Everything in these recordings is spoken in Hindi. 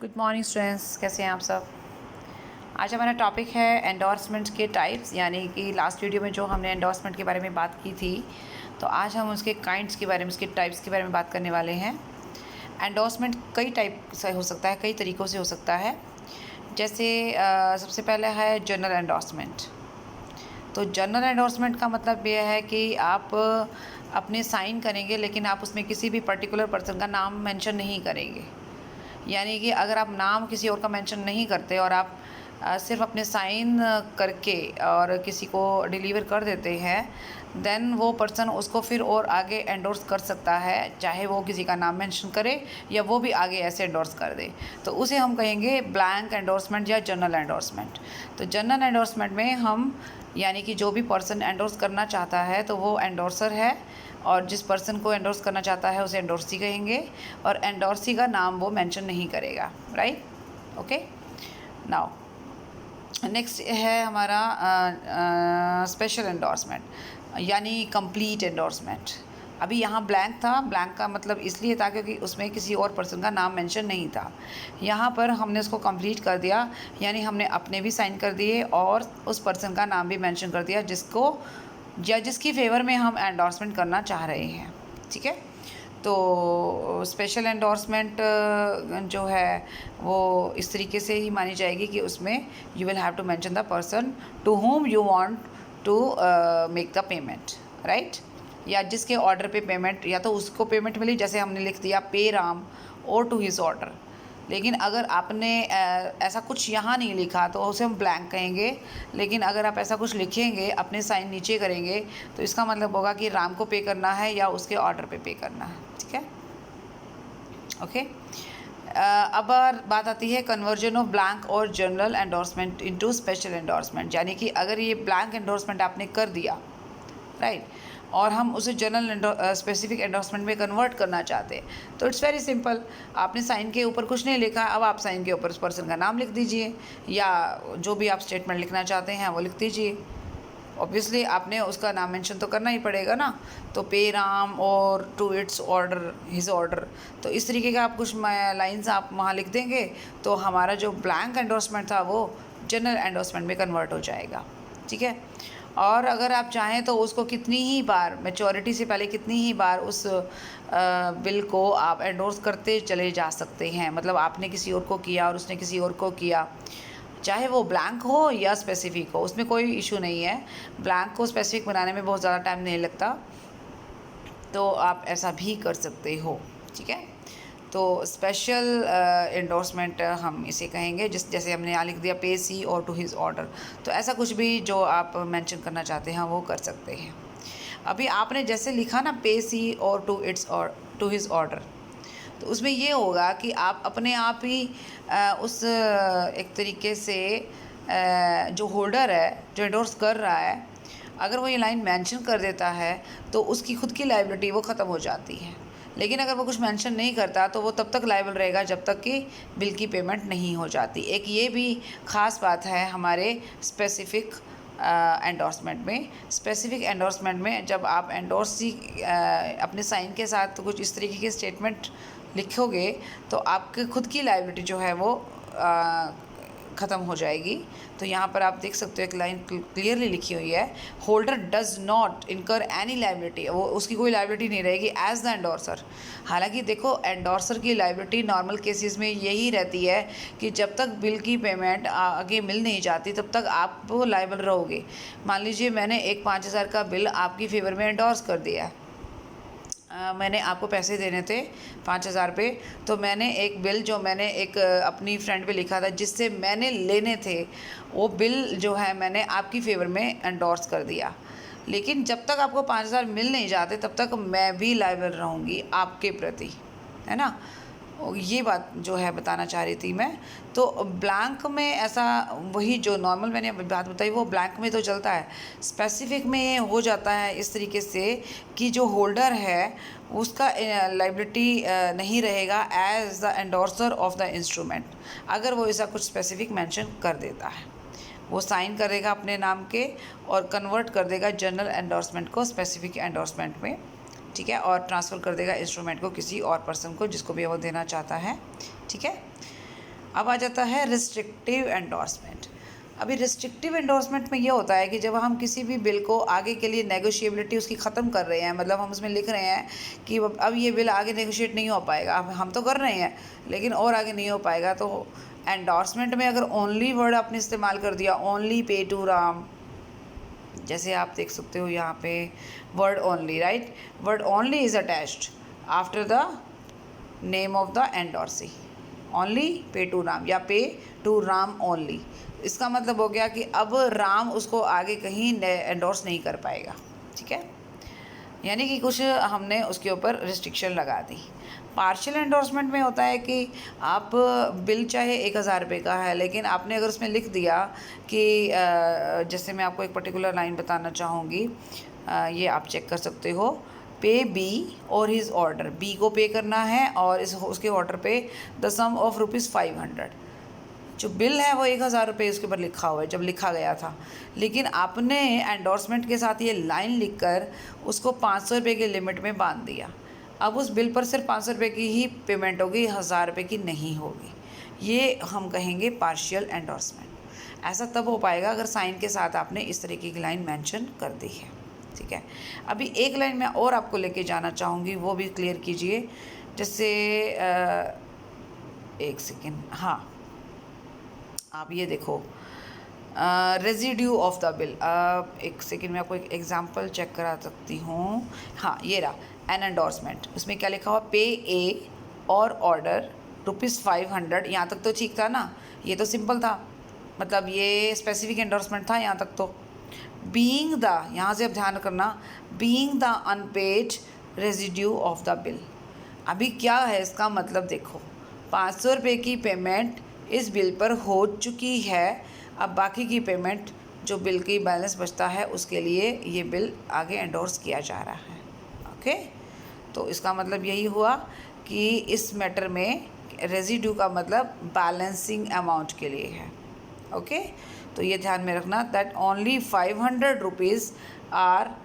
गुड मॉर्निंग स्टूडेंट्स, कैसे हैं आप सब। आज हमारा टॉपिक है एंडोर्समेंट के टाइप्स, यानी कि लास्ट वीडियो में जो हमने एंडोर्समेंट के बारे में बात की थी, तो आज हम उसके काइंड्स के बारे में, उसके टाइप्स के बारे में बात करने वाले हैं। एंडोर्समेंट कई टाइप से हो सकता है, कई तरीक़ों से हो सकता है। जैसे सबसे पहले है जनरल एंडोर्समेंट। तो जनरल एंडोर्समेंट का मतलब ये है कि आप अपने साइन करेंगे, लेकिन आप उसमें किसी भी पर्टिकुलर पर्सन का नाम मेंशन नहीं करेंगे। यानी कि अगर आप नाम किसी और का मेंशन नहीं करते और आप सिर्फ अपने साइन करके और किसी को डिलीवर कर देते हैं, देन वो पर्सन उसको फिर और आगे एंडोर्स कर सकता है, चाहे वो किसी का नाम मेंशन करे या वो भी आगे ऐसे एंडोर्स कर दे। तो उसे हम कहेंगे ब्लैंक एंडोर्समेंट या जनरल एंडोर्समेंट। तो जनरल एंडोर्समेंट में हम, यानी कि जो भी पर्सन एंडोर्स करना चाहता है तो वो एंडोर्सर है, और जिस पर्सन को एंडोर्स करना चाहता है उसे एंडोर्सी कहेंगे, और एंडोर्सी का नाम वो मेंशन नहीं करेगा। Right, okay. नाउ नेक्स्ट है हमारा स्पेशल एंडोर्समेंट, यानी कंप्लीट एंडोर्समेंट। अभी यहाँ ब्लैंक था, ब्लैंक का मतलब इसलिए था क्योंकि उसमें किसी और पर्सन का नाम मेंशन नहीं था। यहाँ पर हमने उसको कंप्लीट कर दिया, यानी हमने अपने भी साइन कर दिए और उस पर्सन का नाम भी मेंशन कर दिया जिसको या जिसकी फेवर में हम एंडोर्समेंट करना चाह रहे हैं। ठीक है, तो स्पेशल एंडोर्समेंट जो है वो इस तरीके से ही मानी जाएगी कि उसमें you will have to mention the person to whom you want to make the payment, right. या जिसके ऑर्डर पे पेमेंट, या तो उसको पेमेंट मिली, जैसे हमने लिख दिया पे Ram or to his order. लेकिन अगर आपने ऐसा कुछ यहाँ नहीं लिखा तो उसे हम ब्लैंक कहेंगे। लेकिन अगर आप ऐसा कुछ लिखेंगे, अपने साइन नीचे करेंगे, तो इसका मतलब होगा कि राम को पे करना है या उसके ऑर्डर पे पे करना है। ठीक है, ओके। अब बात आती है कन्वर्जन ऑफ ब्लैंक और general endorsement into special endorsement. यानी कि अगर ये ब्लैंक एंडोर्समेंट आपने कर दिया, राइट, और हम उसे जनरल स्पेसिफिक एंडोर्समेंट में कन्वर्ट करना चाहते हैं, तो इट्स वेरी सिंपल। आपने साइन के ऊपर कुछ नहीं लिखा, अब आप साइन के ऊपर उस पर्सन का नाम लिख दीजिए, या जो भी आप स्टेटमेंट लिखना चाहते हैं वो लिख दीजिए। ऑब्वियसली आपने उसका नाम मेंशन तो करना ही पड़ेगा ना। तो pay Ram or to it's order, his order, तो इस तरीके का आप कुछ लाइंस आप वहाँ लिख देंगे, तो हमारा जो ब्लैंक एंडोर्समेंट था वो जनरल एंडोर्समेंट में कन्वर्ट हो जाएगा। ठीक है, और अगर आप चाहें तो उसको कितनी ही बार, मैच्योरिटी से पहले कितनी ही बार उस बिल को आप एंडोर्स करते चले जा सकते हैं। मतलब आपने किसी और को किया और उसने किसी और को किया, चाहे वो ब्लैंक हो या स्पेसिफिक हो, उसमें कोई इशू नहीं है। ब्लैंक को स्पेसिफिक बनाने में बहुत ज़्यादा टाइम नहीं लगता, तो आप ऐसा भी कर सकते हो। ठीक है, तो स्पेशल एंडोर्समेंट हम इसे कहेंगे, जैसे हमने यहाँ लिख दिया पे सी और टू हिज ऑर्डर, तो ऐसा कुछ भी जो आप मेंशन करना चाहते हैं वो कर सकते हैं। अभी आपने जैसे लिखा ना पे सी और टू इट्स और टू हिज ऑर्डर, तो उसमें ये होगा कि आप अपने आप ही उस एक तरीके से जो होल्डर है, जो एंडोर्स कर रहा है, अगर वो ये लाइन मेंशन कर देता है तो उसकी खुद की लायबिलिटी वो ख़त्म हो जाती है। लेकिन अगर वो कुछ मेंशन नहीं करता तो वो तब तक लायबल रहेगा जब तक कि बिल की पेमेंट नहीं हो जाती। एक ये भी ख़ास बात है हमारे स्पेसिफिक एंडोर्समेंट में। स्पेसिफिक एंडोर्समेंट में जब आप एंडोर्सी अपने साइन के साथ कुछ इस तरीके के स्टेटमेंट लिखोगे, तो आपके खुद की लायबिलिटी जो है वो ख़त्म हो जाएगी। तो यहाँ पर आप देख सकते हो एक लाइन क्लियरली लिखी हुई है, होल्डर डज नॉट इनकर एनी लायबिलिटी, वो उसकी कोई लायबिलिटी नहीं रहेगी एज द एंडोर्सर। हालांकि देखो, एंडोर्सर की लायबिलिटी नॉर्मल केसेस में यही रहती है कि जब तक बिल की पेमेंट आगे मिल नहीं जाती तब तक आप वो लायबल रहोगे। मान लीजिए मैंने एक 5,000 का बिल आपकी फेवर में एंडोर्स कर दिया है, मैंने आपको पैसे देने थे 5,000 पे, तो मैंने एक बिल जो मैंने एक अपनी फ्रेंड पे लिखा था जिससे मैंने लेने थे, वो बिल जो है मैंने आपकी फेवर में एंडोर्स कर दिया। लेकिन जब तक आपको 5,000 मिल नहीं जाते तब तक मैं भी लायबल रहूँगी आपके प्रति, है ना। ये बात जो है बताना चाह रही थी मैं। तो ब्लैंक में ऐसा, वही जो नॉर्मल मैंने बात बताई वो ब्लैंक में तो चलता है, स्पेसिफिक में ये हो जाता है इस तरीके से कि जो होल्डर है उसका लायबिलिटी नहीं रहेगा as the endorser of the instrument, अगर वो ऐसा कुछ स्पेसिफिक मेंशन कर देता है। वो साइन करेगा अपने नाम के और कन्वर्ट कर देगा जनरल एंडोर्समेंट को स्पेसिफिक एंडोर्समेंट में। ठीक है, और ट्रांसफ़र कर देगा इंस्ट्रूमेंट को किसी और पर्सन को जिसको भी वो देना चाहता है। ठीक है, अब आ जाता है रिस्ट्रिक्टिव एंडोर्समेंट। अभी रिस्ट्रिक्टिव एंडोर्समेंट में ये होता है कि जब हम किसी भी बिल को आगे के लिए नेगोशिएबिलिटी उसकी ख़त्म कर रहे हैं, मतलब हम उसमें लिख रहे हैं कि अब ये बिल आगे नेगोशिएट नहीं हो पाएगा, अब हम तो कर रहे हैं लेकिन और आगे नहीं हो पाएगा, तो एंडोर्समेंट में अगर ओनली वर्ड आपने इस्तेमाल कर दिया, ओनली पे टू राम, जैसे आप देख सकते हो यहाँ पे word only, right, word only is attached after the name of the endorsee, only pay to Ram या पे टू राम ओनली। इसका मतलब हो गया कि अब राम उसको आगे कहीं एंडोर्स नहीं कर पाएगा, ठीक है, यानी कि कुछ हमने उसके ऊपर रिस्ट्रिक्शन लगा दी। पार्शियल एंडोर्समेंट में होता है कि आप बिल चाहे 1000 रुपये का है, लेकिन आपने अगर उसमें लिख दिया कि जैसे मैं आपको एक पर्टिकुलर लाइन बताना चाहूँगी, ये आप चेक कर सकते हो, पे बी और हिज ऑर्डर, बी को पे करना है और उसके ऑर्डर पे द सम ऑफ ₹500। जो बिल है वो 1000 रुपये उसके ऊपर लिखा हुआ है जब लिखा गया था, लेकिन आपने एंडोर्समेंट के साथ ये लाइन लिखकर उसको 500 रुपये की लिमिट में बांध दिया। अब उस बिल पर सिर्फ 500 रुपये की ही पेमेंट होगी, 1000 रुपये की नहीं होगी। ये हम कहेंगे पार्शियल एंडोर्समेंट। ऐसा तब हो पाएगा अगर साइन के साथ आपने इस तरीके की लाइन मेंशन कर दी है, ठीक है। अभी एक लाइन मैं और आपको लेके जाना चाहूँगी, वो भी क्लियर कीजिए। जैसे एक सेकेंड, हाँ, आप ये देखो, रेजिड्यू ऑफ द बिल। एक सेकेंड में आपको एक एग्जांपल चेक करा सकती हूँ। हाँ, ये रहा एन एंडोर्समेंट, उसमें क्या लिखा हुआ, पे ए और ऑर्डर ₹500। यहाँ तक तो ठीक था ना, ये तो सिंपल था, मतलब ये स्पेसिफिक एंडोर्समेंट था यहाँ तक तो। बीइंग द, यहाँ से अब ध्यान करना, being the unpaid residue of the bill. अभी क्या है इसका मतलब, देखो 500 रुपये की पेमेंट इस बिल पर हो चुकी है, अब बाकी की पेमेंट जो बिल की बैलेंस बचता है उसके लिए ये बिल आगे एंडोर्स किया जा रहा है, ओके। तो इसका मतलब यही हुआ कि इस मैटर में रेजिड्यू का मतलब बैलेंसिंग अमाउंट के लिए है, ओके। तो ये ध्यान में रखना that only 500 rupees are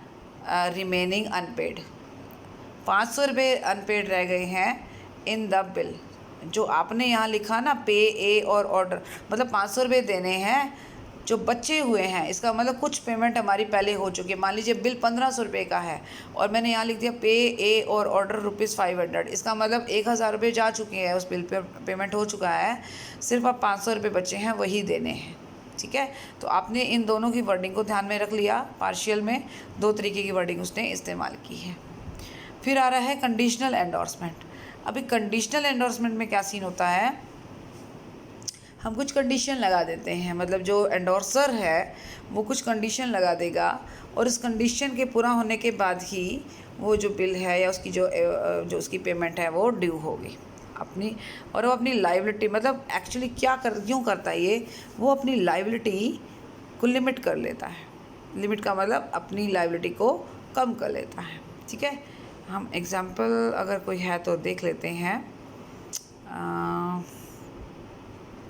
remaining unpaid. 500 रुपये अनपेड रह गए हैं इन द बिल। जो आपने यहाँ लिखा ना, पे ए और ऑर्डर, मतलब 500 रुपये देने हैं जो बचे हुए हैं, इसका मतलब कुछ पेमेंट हमारी पहले हो चुकी है। मान लीजिए बिल 1500 रुपये का है और मैंने यहाँ लिख दिया पे ए और ऑर्डर ₹500, इसका मतलब 1000 रुपये जा चुके हैं, उस बिल पे पेमेंट हो चुका है, सिर्फ अब 500 रुपये बचे हैं, वही देने हैं, ठीक है। तो आपने इन दोनों की वर्डिंग को ध्यान में रख लिया। पार्शियल में 2 तरीके की वर्डिंग उसने इस्तेमाल की है। फिर आ रहा है कंडीशनल एंडोर्समेंट। अभी कंडीशनल एंडोर्समेंट में क्या सीन होता है, हम कुछ कंडीशन लगा देते हैं, मतलब जो एंडोर्सर है वो कुछ कंडीशन लगा देगा और उस कंडीशन के पूरा होने के बाद ही वो जो बिल है या उसकी जो उसकी पेमेंट है वो ड्यू होगी अपनी। और वो अपनी लायबिलिटी, मतलब एक्चुअली क्यों करता है ये, वो अपनी लायबिलिटी को लिमिट कर लेता है। लिमिट का मतलब अपनी लायबिलिटी को कम कर लेता है, ठीक है। हम एग्जाम्पल अगर कोई है तो देख लेते हैं।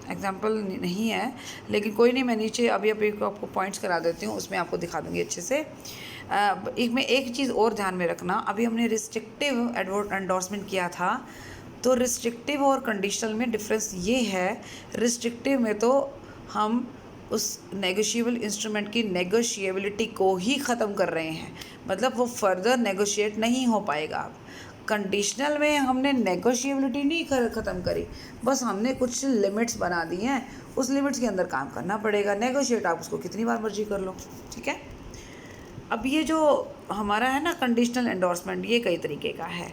एग्जाम्पल नहीं है लेकिन कोई नहीं, मैं नीचे अभी आपको पॉइंट्स करा देती हूँ, उसमें आपको दिखा दूँगी अच्छे से। एक चीज़ और ध्यान में रखना, अभी हमने रिस्ट्रिक्टिव एंडोर्समेंट किया था, तो रिस्ट्रिक्टिव और कंडीशनल में डिफरेंस ये है, रिस्ट्रिक्टिव में तो हम उस नेगोशिएबल इंस्ट्रूमेंट की नेगोशिएबिलिटी को ही ख़त्म कर रहे हैं, मतलब वो फर्दर नेगोशिएट नहीं हो पाएगा। कंडीशनल में हमने नेगोशिएबिलिटी नहीं ख़त्म करी, बस हमने कुछ लिमिट्स बना दी हैं, उस लिमिट्स के अंदर काम करना पड़ेगा। नेगोशिएट आप उसको कितनी बार मर्जी कर लो, ठीक है। अब ये जो हमारा है ना कंडीशनल एंडोर्समेंट, ये कई तरीके का है।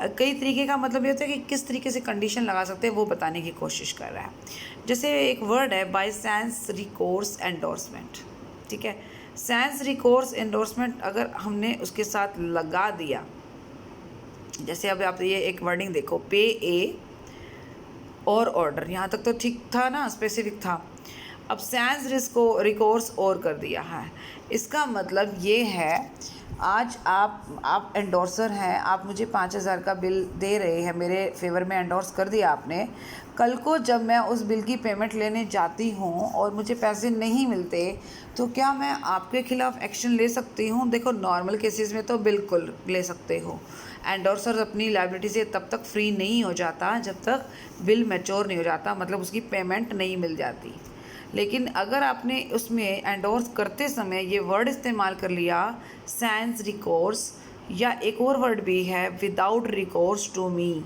कई तरीके का मतलब ये होता है कि किस तरीके से कंडीशन लगा सकते हैं वो बताने की कोशिश कर रहा है। जैसे एक वर्ड है बाय सेंस रिकोर्स एंडोर्समेंट, ठीक है। सेंस रिकोर्स एंडोर्समेंट अगर हमने उसके साथ लगा दिया, जैसे अब आप ये एक वर्डिंग देखो, पे ए और ऑर्डर, यहाँ तक तो ठीक था ना, स्पेसिफिक था। अब सेंस रिकोर्स और कर दिया है, इसका मतलब ये है, आज आप एंडोर्सर हैं, आप मुझे 5000 का बिल दे रहे हैं, मेरे फेवर में एंडोर्स कर दिया आपने। कल को जब मैं उस बिल की पेमेंट लेने जाती हूँ और मुझे पैसे नहीं मिलते, तो क्या मैं आपके खिलाफ़ एक्शन ले सकती हूँ? देखो नॉर्मल केसेस में तो बिल्कुल ले सकते हो, एंडोर्सर अपनी लायबिलिटी से तब तक फ्री नहीं हो जाता जब तक बिल मैच्योर नहीं हो जाता, मतलब उसकी पेमेंट नहीं मिल जाती। लेकिन अगर आपने उसमें एंडोर्स करते समय ये वर्ड इस्तेमाल कर लिया सैंस रिकोर्स, या एक और वर्ड भी है विदाउट रिकोर्स टू मी,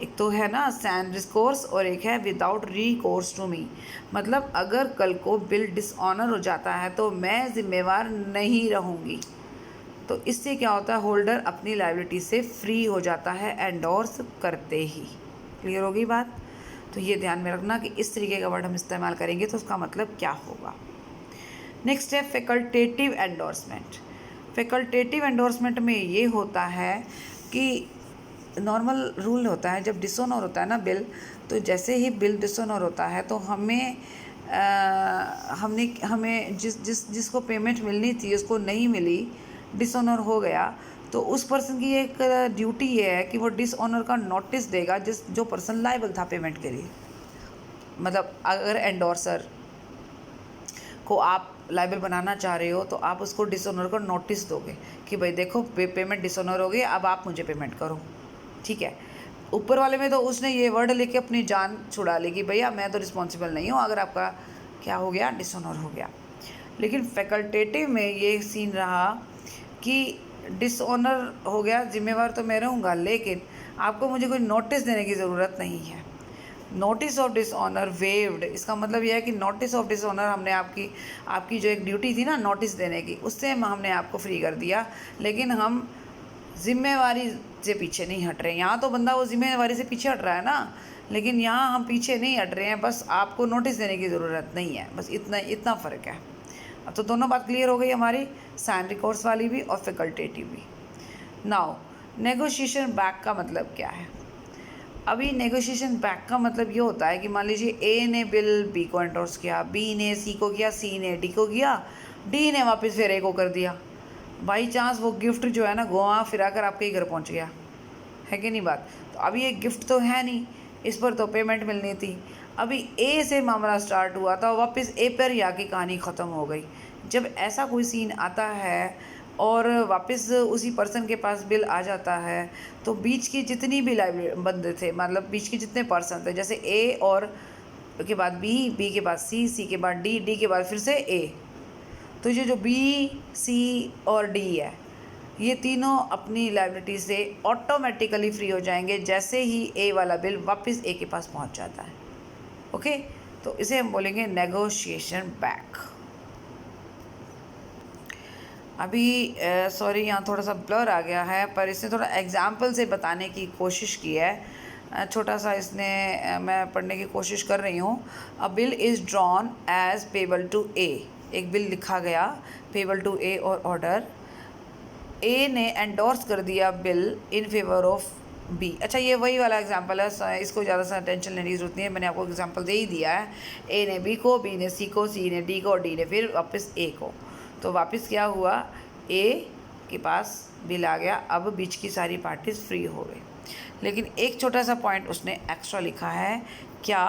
एक तो है ना सैन रिकोर्स और एक है विदाउट रिकोर्स टू मी, मतलब अगर कल को बिल डिसऑनर हो जाता है तो मैं जिम्मेवार नहीं रहूँगी। तो इससे क्या होता है, होल्डर अपनी लायबिलिटी से फ्री हो जाता है एंडोर्स करते ही। क्लियर होगी बात? तो ये ध्यान में रखना कि इस तरीके का वर्ड हम इस्तेमाल करेंगे तो उसका मतलब क्या होगा। नेक्स्ट है फैकल्टेटिव एंडोर्समेंट। फैकल्टेटिव एंडोर्समेंट में ये होता है कि नॉर्मल रूल होता है जब डिसऑनर होता है ना बिल, तो जैसे ही बिल डिसऑनर होता है तो हमें जिसको पेमेंट मिलनी थी उसको नहीं मिली, डिसऑनर हो गया, तो उस पर्सन की एक ड्यूटी ये है कि वो डिसऑनर का नोटिस देगा जो पर्सन लायबल था पेमेंट के लिए। मतलब अगर एंडोर्सर को आप लायबल बनाना चाह रहे हो तो आप उसको डिसऑनर का नोटिस दोगे कि भाई देखो पेमेंट डिसऑनर हो गई, अब आप मुझे पेमेंट करो। ठीक है, ऊपर वाले में तो उसने ये वर्ड लेके अपनी जान छुड़ा ली कि भैया मैं तो रिस्पॉन्सिबल नहीं हूँ अगर आपका क्या हो गया, डिसऑनर हो गया। लेकिन फैकल्टेटिव में ये सीन रहा कि डिसऑनर हो गया, जिम्मेवार तो मैं रहूँगा, लेकिन आपको मुझे कोई नोटिस देने की ज़रूरत नहीं है। नोटिस ऑफ डिसऑनर वेव्ड, इसका मतलब यह है कि नोटिस ऑफ डिसऑनर हमने आपकी जो एक ड्यूटी थी ना नोटिस देने की, उससे हमने आपको फ्री कर दिया, लेकिन हम जिम्मेवारी से पीछे नहीं हट रहे। यहाँ तो बंदा वो जिम्मेवारी से पीछे हट रहा है ना, लेकिन यहाँ हम पीछे नहीं हट रहे हैं, बस आपको नोटिस देने की ज़रूरत नहीं है, बस इतना फ़र्क है। अब तो दोनों बात क्लियर हो गई हमारी, सैन रिकॉर्ड्स वाली भी और फैकल्टेटिव भी। नाउ नेगोशिएशन बैक का मतलब क्या है? अभी नेगोशिएशन बैक का मतलब ये होता है कि मान लीजिए ए ने बिल बी को एंडोर्स किया, बी ने सी को किया, सी ने डी को किया, डी ने वापस फिर ए को कर दिया। बाई चांस वो गिफ्ट जो है ना घुमा फिरा कर आपके ही घर पहुंच गया, है कि नहीं बात? तो अभी ये गिफ्ट तो है नहीं, इस पर तो पेमेंट मिलनी थी। अभी ए से मामला स्टार्ट हुआ था, वापस ए पर ही आके कहानी ख़त्म हो गई। जब ऐसा कोई सीन आता है और वापस उसी पर्सन के पास बिल आ जाता है, तो बीच की जितनी भी बंदे थे, मतलब बीच के जितने पर्सन थे, जैसे ए और के बाद बी, बी के बाद सी, सी के बाद डी, डी के बाद फिर से ए, तो ये जो बी, सी और डी है, ये तीनों अपनी लायबिलिटी से ऑटोमेटिकली फ्री हो जाएंगे जैसे ही ए वाला बिल वापस ए के पास पहुंच जाता है। ओके, तो इसे हम बोलेंगे नेगोशिएशन बैक। अभी सॉरी यहाँ थोड़ा सा ब्लर आ गया है, पर इसने थोड़ा एग्जाम्पल से बताने की कोशिश की है, छोटा सा इसने मैं पढ़ने की कोशिश कर रही हूँ। A bill is drawn as payable to A, एक बिल लिखा गया पेबल टू ए और ऑर्डर, ए ने एंडोर्स कर दिया bill in favour of B. अच्छा, ये वही वाला एग्जांपल है, इसको ज़्यादा सा टेंशन लेने की जरूरत नहीं है, मैंने आपको एग्जांपल दे ही दिया है। ए ने बी को, बी ने सी को, सी ने डी को, डी ने फिर वापस ए को। तो वापस क्या हुआ, ए के पास बिल आ गया, अब बीच की सारी पार्टीज फ्री हो गई। लेकिन एक छोटा सा पॉइंट उसने एक्स्ट्रा लिखा है, क्या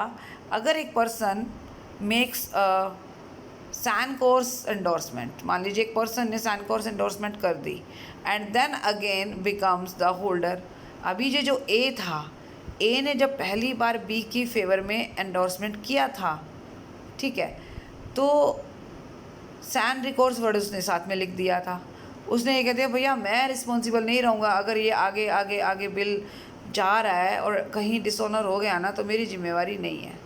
अगर एक person makes sans course endorsement, मान लीजिए एक पर्सन ने सैन कोर्स एंडोर्समेंट कर दी and then again becomes the holder. अभी ये जो ए था, ए ने जब पहली बार बी की फेवर में एंडोर्समेंट किया था, ठीक है, तो सैन रिकॉर्ड्स वर्ड उसने साथ में लिख दिया था। उसने ये कह दिया भैया मैं रिस्पॉन्सिबल नहीं रहूँगा, अगर ये आगे आगे आगे बिल जा रहा है और कहीं डिसऑनर हो गया ना तो मेरी जिम्मेवारी नहीं है।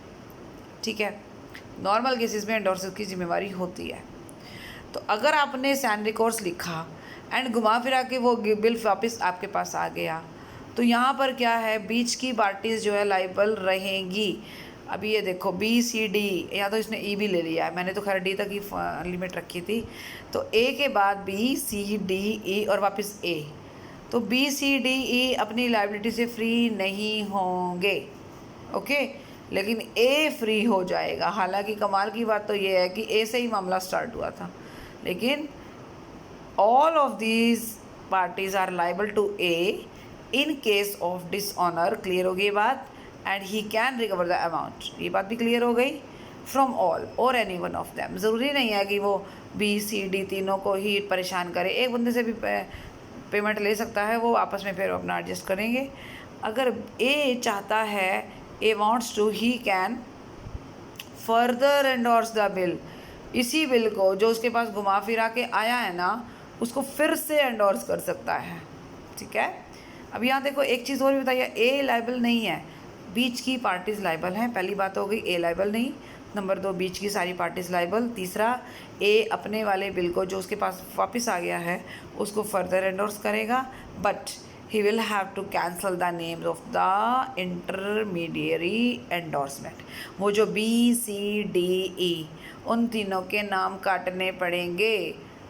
ठीक है, नॉर्मल केसेस में एंडोर्सर की जिम्मेवारी होती है। तो अगर आपने सैन रिकॉर्ड्स लिखा एंड घुमा फिरा के वो बिल वापस आपके पास आ गया, तो यहाँ पर क्या है, बीच की पार्टीज जो है लाइबल रहेंगी। अभी ये देखो बी सी डी, यहाँ तो इसने ई भी ले लिया है, मैंने तो खैर डी तक ही लिमिट रखी थी। तो ए के बाद बी सी डी ई और वापस ए, तो बी सी डी ई अपनी लाइबिलिटी से फ्री नहीं होंगे। ओके, लेकिन ए फ्री हो जाएगा। हालांकि कमाल की बात तो ये है कि ए से ही मामला स्टार्ट हुआ था, लेकिन all of these parties are liable to a in case of dishonour. Clear हो गई बात? And he can recover the amount, ये बात भी क्लियर हो गई, from all or any one of them. ज़रूरी नहीं है कि वो बी सी डी तीनों को ही परेशान करे, एक बंदे से भी पेमेंट ले सकता है, वो आपस में फिर अपना एडजस्ट करेंगे। अगर ए चाहता है, A wants to, he can further endorse the bill, इसी बिल को जो उसके पास घुमा फिरा के आया है ना, उसको फिर से एंडोर्स कर सकता है। ठीक है, अब यहाँ देखो एक चीज़ और भी बताइए, ए लाइबल नहीं है, बीच की पार्टीज लाइबल हैं। पहली बात हो गई ए लाइबल नहीं, नंबर 2 बीच की सारी पार्टीज लाइबल, तीसरा ए अपने वाले बिल को जो उसके पास वापस आ गया है उसको फर्दर एंडोर्स करेगा, but he will have to cancel the names of the intermediary endorsement। वो जो B C D E उन तीनों के नाम काटने पड़ेंगे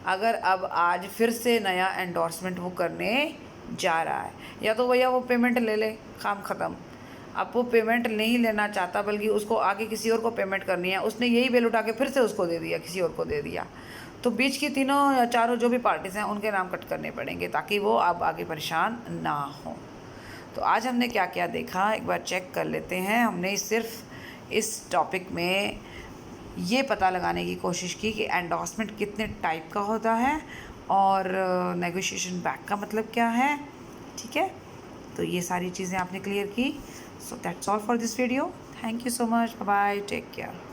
अगर अब आज फिर से नया एंडोर्समेंट वो करने जा रहा है। या तो भैया वो पेमेंट ले ले, काम ख़त्म। अब वो पेमेंट नहीं लेना चाहता बल्कि उसको आगे किसी और को पेमेंट करनी है, उसने यही बिल उठा के फिर से उसको दे दिया, किसी और को दे दिया, तो बीच की तीनों या चारों जो भी पार्टीज़ हैं उनके नाम कट करने पड़ेंगे ताकि वो अब आगे परेशान ना हो। तो आज हमने क्या क्या देखा एक बार चेक कर लेते हैं। हमने सिर्फ इस टॉपिक में ये पता लगाने की कोशिश की कि एंडोर्समेंट कितने टाइप का होता है और नेगोशिएशन बैक का मतलब क्या है। ठीक है, तो ये सारी चीज़ें आपने क्लियर की। So that's all for this video. Thank you so much, bye bye, take care.